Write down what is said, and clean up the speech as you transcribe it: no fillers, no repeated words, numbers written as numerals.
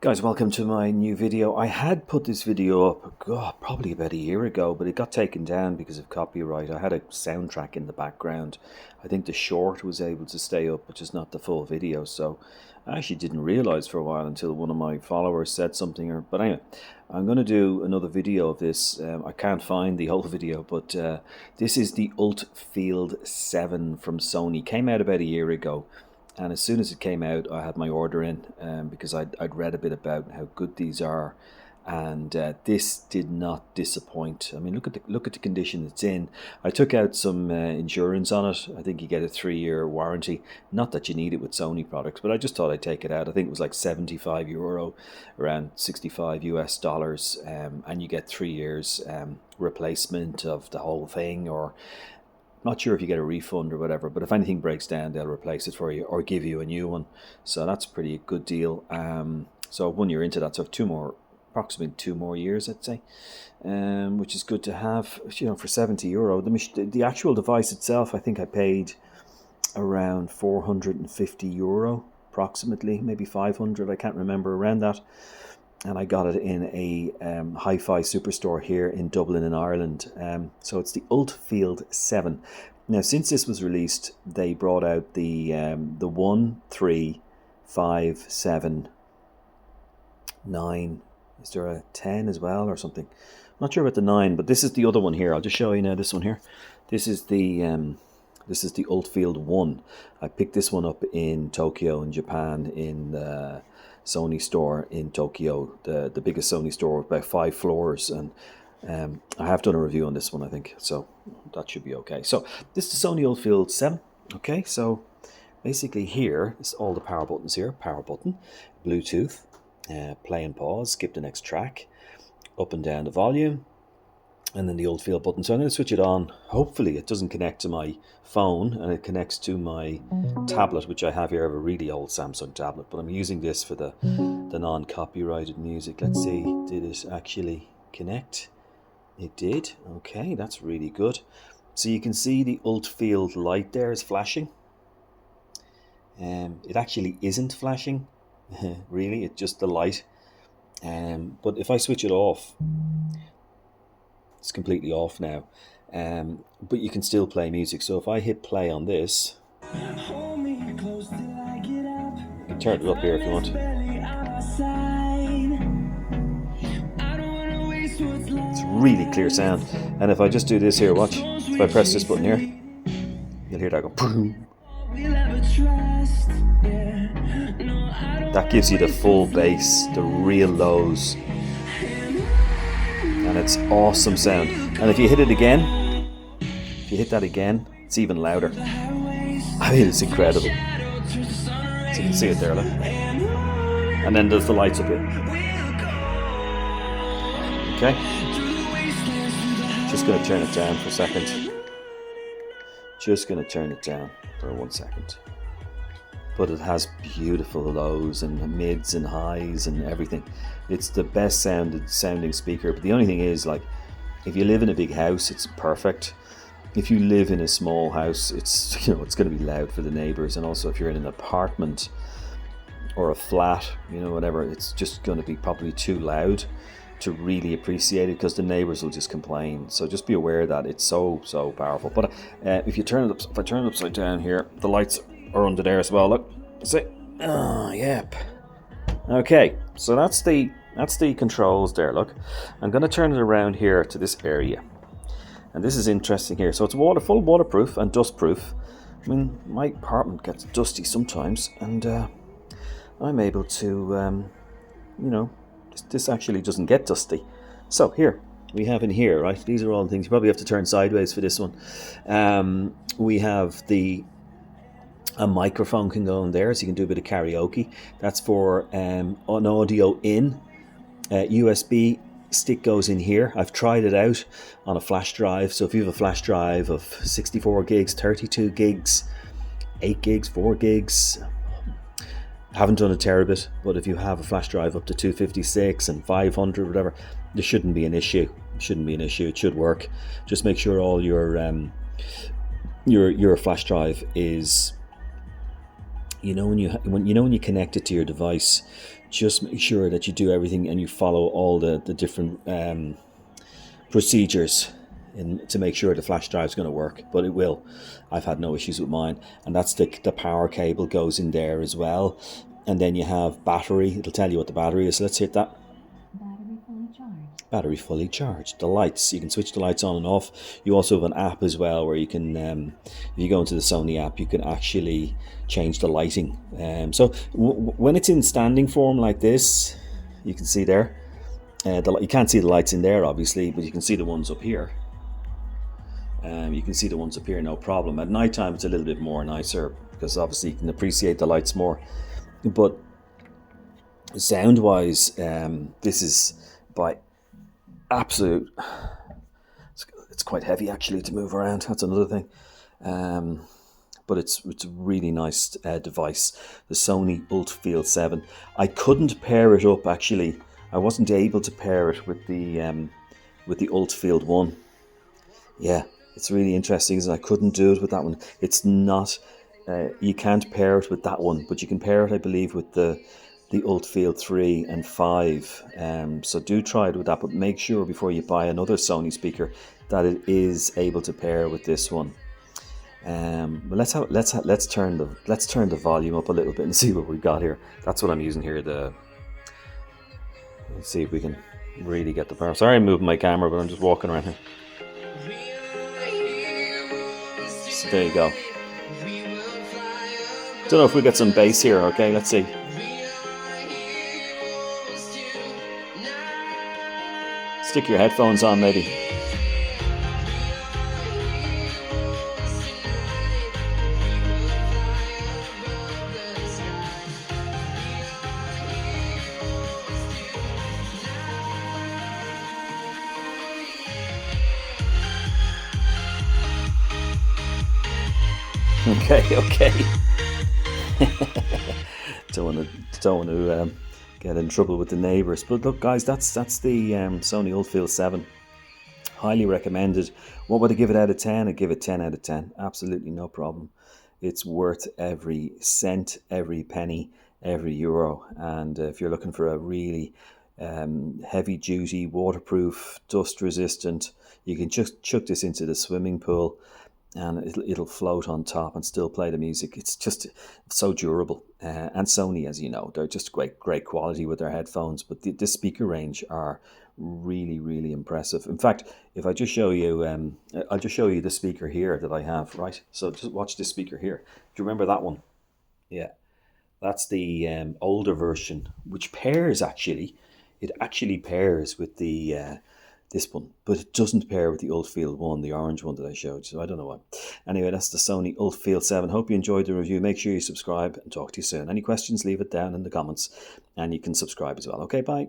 Guys, welcome to my new video. I had put this video up, probably about a year ago, but it got taken down because of copyright. I had a soundtrack in the background. I think the short was able to stay up, but just not the full video. So I actually didn't realize for a while until one of my followers said something. But anyway, I'm going to do another video of this. I can't find the whole video, but this is the Ult Field 7 from Sony. Came out about a year ago. And as soon as it came out, I had my order in because I'd read a bit about how good these are, and this did not disappoint. I mean, look at the condition it's in. I took out some insurance on it. I think you get a 3-year warranty. Not that you need it with Sony products, but I just thought I'd take it out. I think it was like €75, around $65 US, and you get 3 years replacement of the whole thing, or not sure if you get a refund or whatever, but if anything breaks down, they'll replace it for you or give you a new one. So that's a pretty good deal. So 1 year into that, so approximately 2 more years, I'd say, which is good to have. For €70. The actual device itself, I think I paid around €450, approximately, maybe 500. I can't remember, around that. And I got it in a hi-fi superstore here in Dublin in Ireland. So it's the Ult Field 7. Now, since this was released, they brought out the 1, 3, 5, 7, 9. Is there a 10 as well or something? I'm not sure about the 9, but this is the other one here. I'll just show you now this one here. This is the Ult Field 1. I picked this one up in Tokyo in Japan, in the Sony store in Tokyo, the biggest Sony store with about 5 floors, and I have done a review on this one, I think, so that should be okay. So this is the Sony Ult Field 7. Okay, so basically here is all the power buttons here. Power button, Bluetooth, play and pause, skip the next track, up and down the volume, and then the Ult Field button. So I'm going to switch it on. Hopefully it doesn't connect to my phone and it connects to my tablet, which I have here. I have a really old Samsung tablet, but I'm using this for the non-copyrighted music. Let's see, did it actually connect? It did. Okay, that's really good. So you can see the Ult Field light there is flashing. It actually isn't flashing, really, it's just the light. But if I switch it off, it's completely off now, but you can still play music. So if I hit play on this, you can turn it up here if you want. It's really clear sound. And if I just do this here, watch. If I press this button here, you'll hear that go boom. That gives you the full bass, the real lows. And it's awesome sound. And if you hit it again, if you hit that again, it's even louder. I mean, it's incredible. So you can see it there, look. And then there's the lights up here. Okay. Just going to turn it down for a second. Just going to turn it down for 1 second. But it has beautiful lows and mids and highs and everything. It's the best sounding speaker. But the only thing is, like, if you live in a big house, it's perfect. If you live in a small house, it's it's going to be loud for the neighbors. And also if you're in an apartment or a flat, whatever, it's just going to be probably too loud to really appreciate it, because the neighbors will just complain. So just be aware that it's so powerful. But if I turn it upside down here, the lights are under there as well. Look, see? Oh, yep. Okay, so that's the controls there. Look, I'm going to turn it around here to this area, and this is interesting here. So it's full waterproof and dustproof. I mean, my apartment gets dusty sometimes, and I'm able to, this actually doesn't get dusty. So here we have in here, right? These are all the things. You probably have to turn sideways for this one. We have a microphone can go in there, so you can do a bit of karaoke. That's for an audio in. USB stick goes in here. I've tried it out on a flash drive. So if you have a flash drive of 64 gigs, 32 gigs, 8 gigs, 4 gigs, haven't done a terabit, but if you have a flash drive up to 256 and 500, whatever, there shouldn't be an issue. It should work. Just make sure all your flash drive is when you connect it to your device, just make sure that you do everything and you follow all the different procedures to make sure the flash drive is going to work. But it will. I've had no issues with mine, and that's the power cable goes in there as well. And then you have battery. It'll tell you what the battery is. So let's hit that. Battery fully charged. The lights, you can switch the lights on and off. You also have an app as well where you can, if you go into the Sony app, you can actually change the lighting. So when it's in standing form like this, you can see there. You can't see the lights in there, obviously, but you can see the ones up here. You can see the ones up here, no problem. At night time, it's a little bit more nicer because obviously you can appreciate the lights more. But sound-wise, this is by absolute. It's quite heavy actually to move around. That's another thing. But it's a really nice device. The Sony Ult Field 7. I couldn't pair it up actually. I wasn't able to pair it with the Ult Field 1. Yeah, it's really interesting, isn't it? I couldn't do it with that one. It's not. You can't pair it with that one, but you can pair it, I believe, with the Ult Field 3 and 5. So do try it with that, but make sure before you buy another Sony speaker that it is able to pair with this one. But let's turn the volume up a little bit and see what we've got here. That's what I'm using here. Let's see if we can really get the power. Sorry, I'm moving my camera, but I'm just walking around here. So there you go. Don't know if we get some bass here. Okay, let's see. Stick your headphones on, maybe. Okay. don't want to get in trouble with the neighbours. But look, guys, that's the Sony Ult Field 7. Highly recommended. What would I give it out of 10? I'd give it 10 out of 10. Absolutely no problem. It's worth every cent, every penny, every euro. And if you're looking for a really heavy duty, waterproof, dust resistant, you can just chuck this into the swimming pool and it'll float on top and still play the music. It's just so durable. And Sony, as you know, they're just great quality with their headphones. But the speaker range are really, really impressive. In fact, if I just show you, I'll just show you the speaker here that I have, right? So just watch this speaker here. Do you remember that one? Yeah, that's the older version, which pairs actually. It actually pairs with the this one, but it doesn't pair with the Ult Field 1, the orange one that I showed, so I don't know why. Anyway, that's the Sony Ult Field 7. Hope you enjoyed the review. Make sure you subscribe and talk to you soon. Any questions, leave it down in the comments, and you can subscribe as well. Okay, bye.